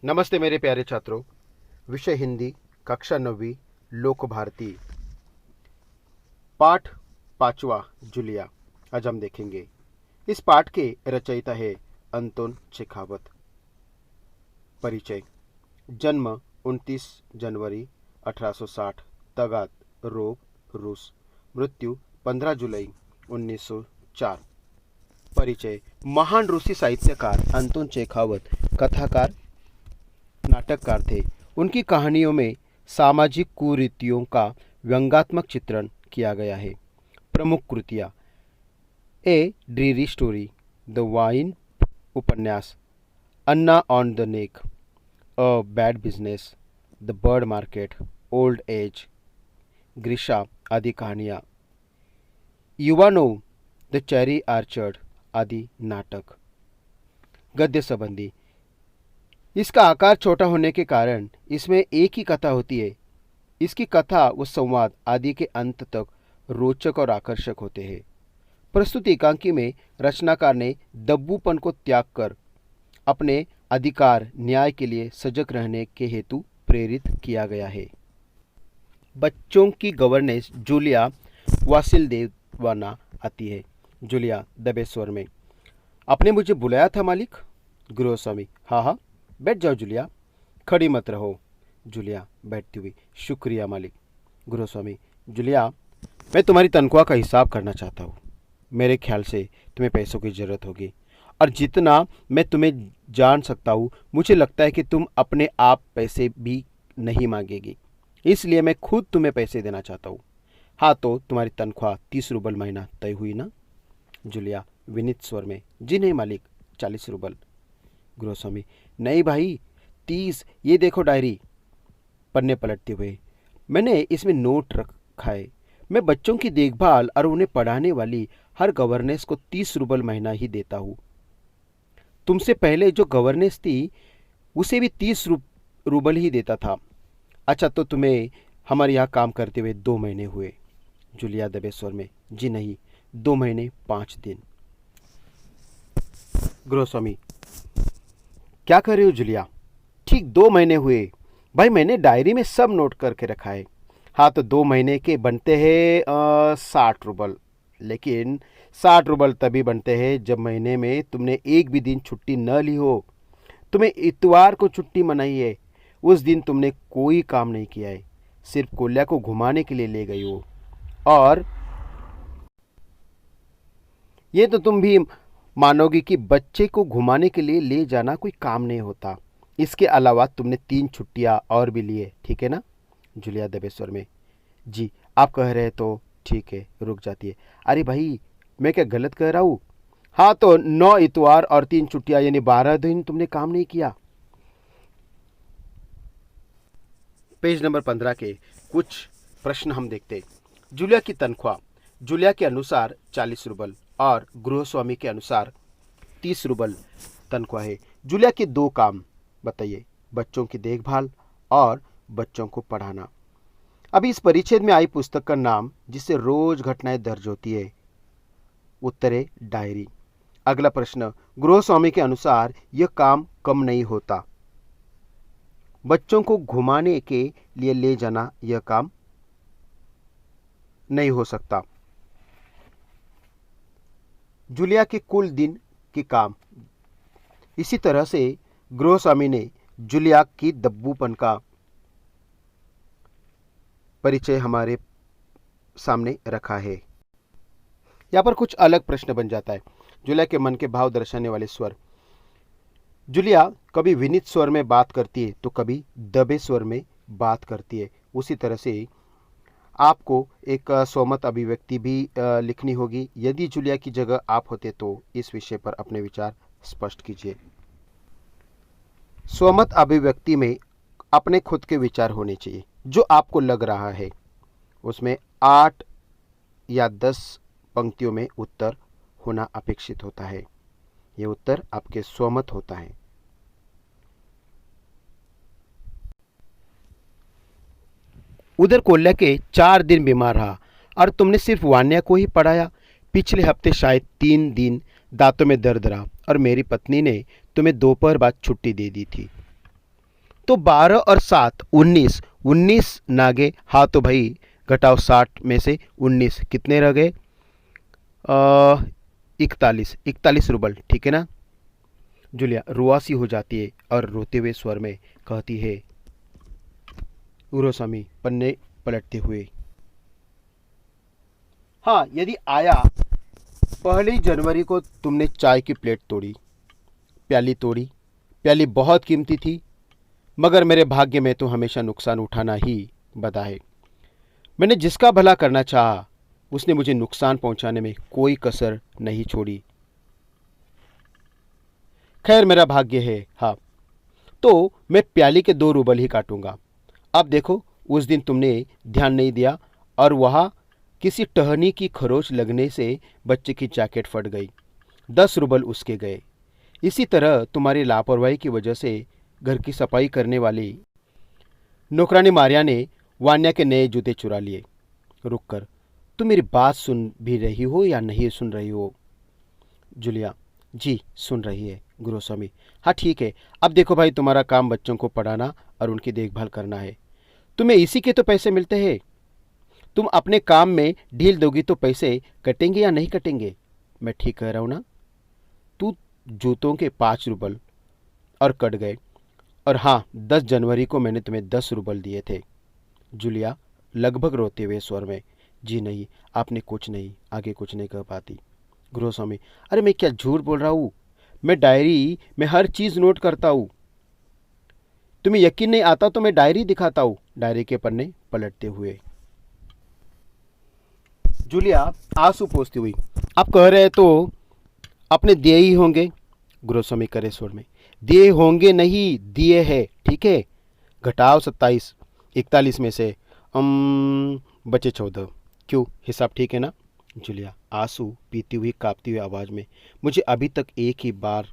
नमस्ते मेरे प्यारे छात्रों। विषय हिंदी, कक्षा 9वीं, लोक भारती, पाठ 5वां, जूलिया। आज हम देखेंगे। इस पाठ के रचयिता है अंतोन चेखावत। परिचय। जन्म 29 जनवरी 1860, तगाद, रोम, रूस। मृत्यु 15 जुलाई 1904। परिचय। महान रूसी साहित्यकार अंतोन चेखावत कथाकार, नाटककार थे। उनकी कहानियों में सामाजिक कुरीतियों का व्यंग्यात्मक चित्रण किया गया है। प्रमुख कृतियाँ: a dreary story, the wine उपन्यास, Anna on the neck, a bad business, the bird market, old age, Grisha आदि कहानियाँ, युवानोव, द चेरी आर्चर्ड आदि नाटक। गद्य संबंधी। इसका आकार छोटा होने के कारण इसमें एक ही कथा होती है। इसकी कथा व संवाद आदि के अंत तक रोचक और आकर्षक होते हैं। प्रस्तुत एकांकी में रचनाकार ने दब्बूपन को त्याग कर अपने अधिकार न्याय के लिए सजग रहने के हेतु प्रेरित किया गया है। बच्चों की गवर्नेंस जूलिया वासिलदेवाना आती है। जूलिया दबे स्वर में, आपने मुझे बुलाया था मालिक? गृहस्वामी, हाँ हाँ, बैठ जाओ जूलिया, खड़ी मत रहो। जूलिया बैठती हुई, शुक्रिया मालिक। गृहस्वामी, जूलिया, मैं तुम्हारी तनख्वाह का हिसाब करना चाहता हूँ। मेरे ख्याल से तुम्हें पैसों की ज़रूरत होगी, और जितना मैं तुम्हें जान सकता हूँ, मुझे लगता है कि तुम अपने आप पैसे भी नहीं मांगेगी, इसलिए मैं खुद तुम्हें पैसे देना चाहता हूँ। हाँ, तो तुम्हारी तनख्वाह 30 रूबल महीना तय हुई ना? जूलिया विनीत स्वर में, जी नहीं मालिक, 40 रूबल। गृहस्वामी, नहीं भाई, 30। ये देखो डायरी। पन्ने पलटते हुए, मैंने इसमें नोट रखा है। मैं बच्चों की देखभाल और उन्हें पढ़ाने वाली हर गवर्नेंस को 30 रूबल महीना ही देता हूँ। तुमसे पहले जो गवर्नेंस थी उसे भी 30 रूबल ही देता था। अच्छा, तो तुम्हें हमारे यहाँ काम करते हुए 2 महीने हुए। जूलिया दबे स्वर में, जी नहीं, 2 महीने 5 दिन। गृहस्वामी, क्या कर रहे हो जूलिया? ठीक 2 महीने हुए भाई, मैंने डायरी में सब नोट करके रखा है। हाँ, तो 2 महीने के बनते हैं 60 रूबल। लेकिन 60 रूबल तभी बनते हैं जब महीने में तुमने एक भी दिन छुट्टी न ली हो। तुम्हें इतवार को छुट्टी मनाई है, उस दिन तुमने कोई काम नहीं किया है, सिर्फ कोल्या को घुमाने के लिए ले गई हो। और ये तो तुम भी मानोगी कि बच्चे को घुमाने के लिए ले जाना कोई काम नहीं होता। इसके अलावा तुमने 3 छुट्टियां और भी लिए, ठीक है ना? जूलिया दबे स्वर में, जी आप कह रहे तो ठीक है। रुक जाती है, अरे भाई, मैं क्या गलत कह रहा हूँ? हाँ, तो 9 इतवार और 3 छुट्टियां, यानी 12 दिन तुमने काम नहीं किया। पेज नंबर 15 के कुछ प्रश्न हम देखते। जूलिया की तनख्वाह जूलिया के अनुसार 40 रूबल और गृहस्वामी के अनुसार 30 रूबल तनख्वाह है। जूलिया के 2 काम बताइए, बच्चों की देखभाल और बच्चों को पढ़ाना। अभी इस परिच्छेद में आई पुस्तक का नाम जिससे रोज घटनाएं दर्ज होती है। उत्तर है डायरी। अगला प्रश्न, गृहस्वामी के अनुसार यह काम कम नहीं होता। बच्चों को घुमाने के लिए ले जाना यह काम नहीं हो सकता। जूलिया के कुल दिन के काम। इसी तरह से गृहस्वामी ने जूलिया की दब्बूपन का परिचय हमारे सामने रखा है। यहाँ पर कुछ अलग प्रश्न बन जाता है। जूलिया के मन के भाव दर्शाने वाले स्वर। जूलिया कभी विनीत स्वर में बात करती है तो कभी दबे स्वर में बात करती है। उसी तरह से आपको एक स्वमत अभिव्यक्ति भी लिखनी होगी। यदि जूलिया की जगह आप होते तो इस विषय पर अपने विचार स्पष्ट कीजिए। स्वमत अभिव्यक्ति में अपने खुद के विचार होने चाहिए। जो आपको लग रहा है उसमें 8 या 10 पंक्तियों में उत्तर होना अपेक्षित होता है। यह उत्तर आपके स्वमत होता है। उधर कोल्या के 4 दिन बीमार रहा और तुमने सिर्फ वान्या को ही पढ़ाया। पिछले हफ्ते शायद 3 दिन दांतों में दर्द रहा और मेरी पत्नी ने तुम्हें दोपहर बाद छुट्टी दे दी थी। तो 12 और 7 19, 19 नागे। हाँ तो भाई घटाओ 60 में से 19, कितने रह गए? 41 रुबल, ठीक है ना। जूलिया रुआसी हो जाती है और रोते हुए स्वर में कहती है, गुरुस्वामी पन्ने पलटते हुए, हाँ यदि आया, 1 जनवरी को तुमने चाय की प्लेट तोड़ी, प्याली तोड़ी, प्याली बहुत कीमती थी, मगर मेरे भाग्य में तो हमेशा नुकसान उठाना ही बदा है। मैंने जिसका भला करना चाहा उसने मुझे नुकसान पहुंचाने में कोई कसर नहीं छोड़ी। खैर मेरा भाग्य है, हाँ, तो मैं प्याली के 2 रूबल ही काटूंगा। अब देखो, उस दिन तुमने ध्यान नहीं दिया और वहाँ किसी टहनी की खरोच लगने से बच्चे की जैकेट फट गई, 10 रूबल उसके गए। इसी तरह तुम्हारी लापरवाही की वजह से घर की सफाई करने वाली नौकरानी मारिया ने वान्या के नए जूते चुरा लिए। रुककर, तुम मेरी बात सुन भी रही हो या नहीं सुन रही हो? जूलिया, जी सुन रही है गुरुस्वामी। हाँ ठीक है, अब देखो भाई, तुम्हारा काम बच्चों को पढ़ाना और उनकी देखभाल करना है। तुम्हें इसी के तो पैसे मिलते हैं। तुम अपने काम में ढील दोगी तो पैसे कटेंगे या नहीं कटेंगे? मैं ठीक कह रहा हूँ ना? तू जूतों के 5 रूबल और कट गए, और हाँ 10 जनवरी को मैंने तुम्हें 10 रूबल दिए थे। जूलिया लगभग रोते हुए स्वर में, जी नहीं, आपने कुछ नहीं, आगे कुछ नहीं कह पाती। गुरुस्वामी, अरे मैं क्या झूठ बोल रहा हूँ, मैं डायरी में हर चीज़ नोट करता हूँ। तुम्हें यकीन नहीं आता तो मैं डायरी दिखाता हूँ। डायरी के पन्ने पलटते हुए जूलिया आंसू पोंछती हुई, आप कह रहे तो अपने दिए ही होंगे। गुरुस्वामी करे स्वर में, दिए होंगे नहीं, दिए है, ठीक है। घटाओ 27, 41 में से बचे 14। क्यों, हिसाब ठीक है ना? जूलिया आंसू पीती हुई कांपती हुई आवाज़ में, मुझे अभी तक एक ही बार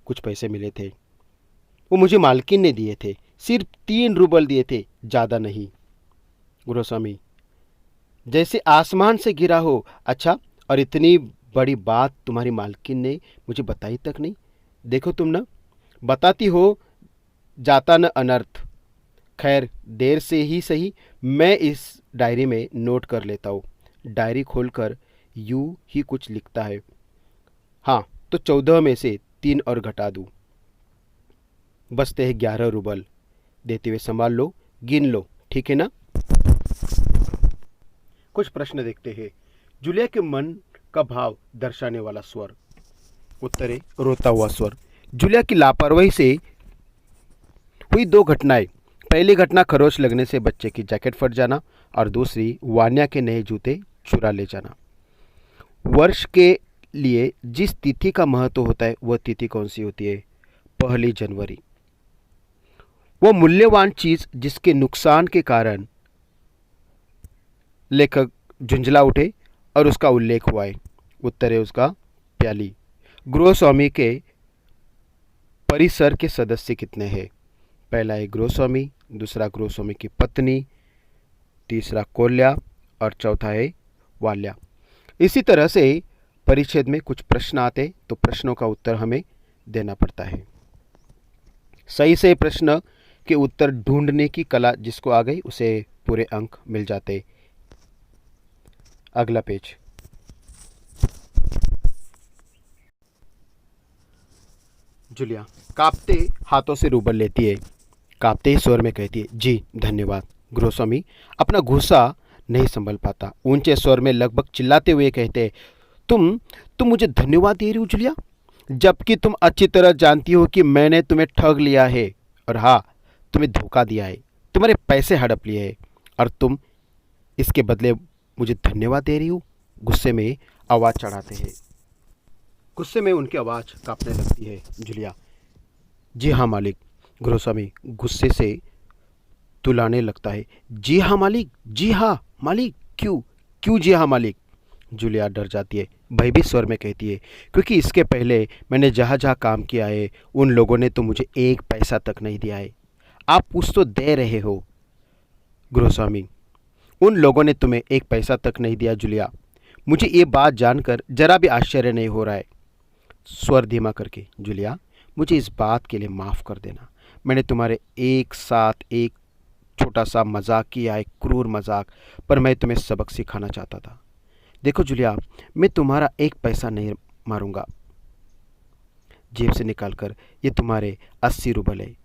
कुछ पैसे मिले थे, वो मुझे मालकिन ने दिए थे, सिर्फ 3 रूबल दिए थे, ज़्यादा नहीं। गुरुस्वामी, जैसे आसमान से गिरा हो। अच्छा, और इतनी बड़ी बात तुम्हारी मालकिन ने मुझे बताई तक नहीं। देखो तुम ना बताती हो, जाता न अनर्थ। खैर देर से ही सही, मैं इस डायरी में नोट कर लेता हूँ। डायरी खोलकर यूं ही कुछ लिखता है। हाँ तो 14 में से 3 और घटा दूँ, बचते हैं 11 रूबल। देते हुए संभाल लो, गिन लो, ठीक है ना? कुछ प्रश्न देखते हैं। जूलिया के मन का भाव दर्शाने वाला स्वर। उत्तरे रोता हुआ स्वर। जूलिया की लापरवाही से हुई 2 घटनाएं। पहली घटना खरोच लगने से बच्चे की जैकेट फट जाना, और दूसरी वान्या के नए जूते चुरा ले जाना। वर्ष के लिए जिस तिथि का महत्व होता है वह तिथि कौन सी होती है? 1 जनवरी। वो मूल्यवान चीज जिसके नुकसान के कारण लेखक झुंझला उठे और उसका उल्लेख हुआ है। उत्तर है उसका प्याली। गृहस्वामी के परिसर के सदस्य कितने हैं? पहला है गृहस्वामी, दूसरा गृहस्वामी की पत्नी, तीसरा कोल्या और चौथा है वाल्या। इसी तरह से परिच्छेद में कुछ प्रश्न आते तो प्रश्नों का उत्तर हमें देना पड़ता है। सही से प्रश्न के उत्तर ढूंढने की कला जिसको आ गई उसे पूरे अंक मिल जाते। अगला पेज। जूलिया कांपते हाथों से रूबल लेती है, कांपते ही स्वर में कहती है, जी धन्यवाद। गृहस्वामी अपना गुस्सा नहीं संभल पाता, ऊंचे स्वर में लगभग चिल्लाते हुए कहते, तुम मुझे धन्यवाद दे रही हो जूलिया, जबकि तुम अच्छी तरह जानती हो कि मैंने तुम्हें ठग लिया है, और हाँ तुम्हें धोखा दिया है, तुम्हारे पैसे हड़प लिए हैं, और तुम इसके बदले मुझे धन्यवाद दे रही हो। गुस्से में आवाज़ चढ़ाते हैं। गुस्से में उनकी आवाज़ कांपने लगती है। जूलिया, जी हाँ मालिक। गृहस्वामी गुस्से से तुलाने लगता है, जी हाँ मालिक, जी हाँ मालिक, क्यों क्यों जी हाँ मालिक? जूलिया डर जाती है, भयभीत स्वर में कहती है, क्योंकि इसके पहले मैंने जहाँ जहाँ काम किया है उन लोगों ने तो मुझे 1 पैसा तक नहीं दिया है। आप कुछ तो दे रहे हो। गृहस्वामी, उन लोगों ने तुम्हें 1 पैसा तक नहीं दिया जूलिया, मुझे ये बात जानकर जरा भी आश्चर्य नहीं हो रहा है। स्वर धीमा करके, जूलिया मुझे इस बात के लिए माफ़ कर देना, मैंने तुम्हारे एक साथ एक छोटा सा मजाक किया, एक क्रूर मजाक, पर मैं तुम्हें सबक सिखाना चाहता था। देखो जूलिया, मैं तुम्हारा एक पैसा नहीं मारूंगा। जेब से निकालकर, ये तुम्हारे 80 रुपये है,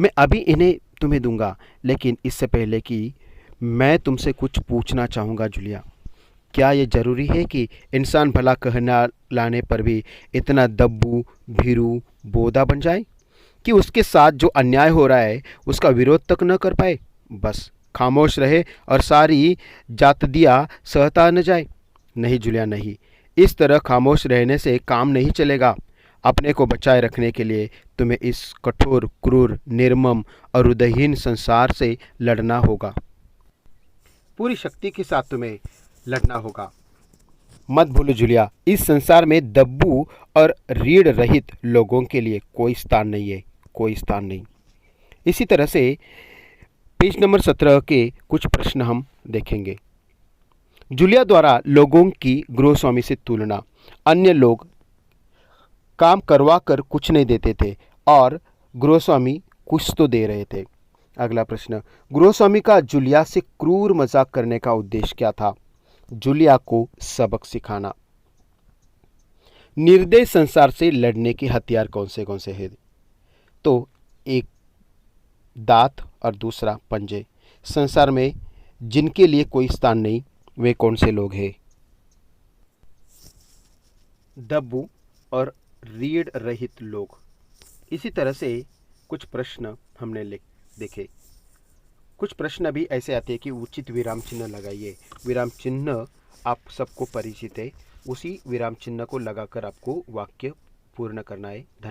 मैं अभी इन्हें तुम्हें दूंगा, लेकिन इससे पहले कि मैं तुमसे कुछ पूछना चाहूँगा जूलिया। क्या ये ज़रूरी है कि इंसान भला कहना लाने पर भी इतना दब्बू, भीरू, बोधा बन जाए कि उसके साथ जो अन्याय हो रहा है उसका विरोध तक न कर पाए, बस खामोश रहे और सारी जातदिया सहता न जाए? नहीं जूलिया, नहीं। इस तरह खामोश रहने से काम नहीं चलेगा। अपने को बचाए रखने के लिए तुम्हें इस कठोर, क्रूर, निर्मम और हृदयहीन संसार से लड़ना होगा। पूरी शक्ति के साथ तुम्हें लड़ना होगा। मत भूलो जूलिया, इस संसार में दब्बू और रीढ़ रहित लोगों के लिए कोई स्थान नहीं है, कोई स्थान नहीं। इसी तरह से पेज नंबर 17 के कुछ प्रश्न हम देखेंगे। जूलिया द्वारा लोगों की गृहस्वामी से तुलना। अन्य लोग काम करवा कर कुछ नहीं देते थे और गृहस्वामी कुछ तो दे रहे थे। अगला प्रश्न, गृहस्वामी का जूलिया से क्रूर मजाक करने का उद्देश्य क्या था? जूलिया को सबक सिखाना। निर्दय संसार से लड़ने के हथियार कौन से हैं? तो एक दांत और दूसरा पंजे। संसार में जिनके लिए कोई स्थान नहीं, वे कौन से लोग हैं? दब्बू और रीढ़ रहित लोग। इसी तरह से कुछ प्रश्न हमने देखे। कुछ प्रश्न अभी ऐसे आते हैं कि उचित विराम चिन्ह लगाइए। विराम चिन्ह आप सबको परिचित है, उसी विराम चिन्ह को लगाकर आपको वाक्य पूर्ण करना है। धन्यवाद।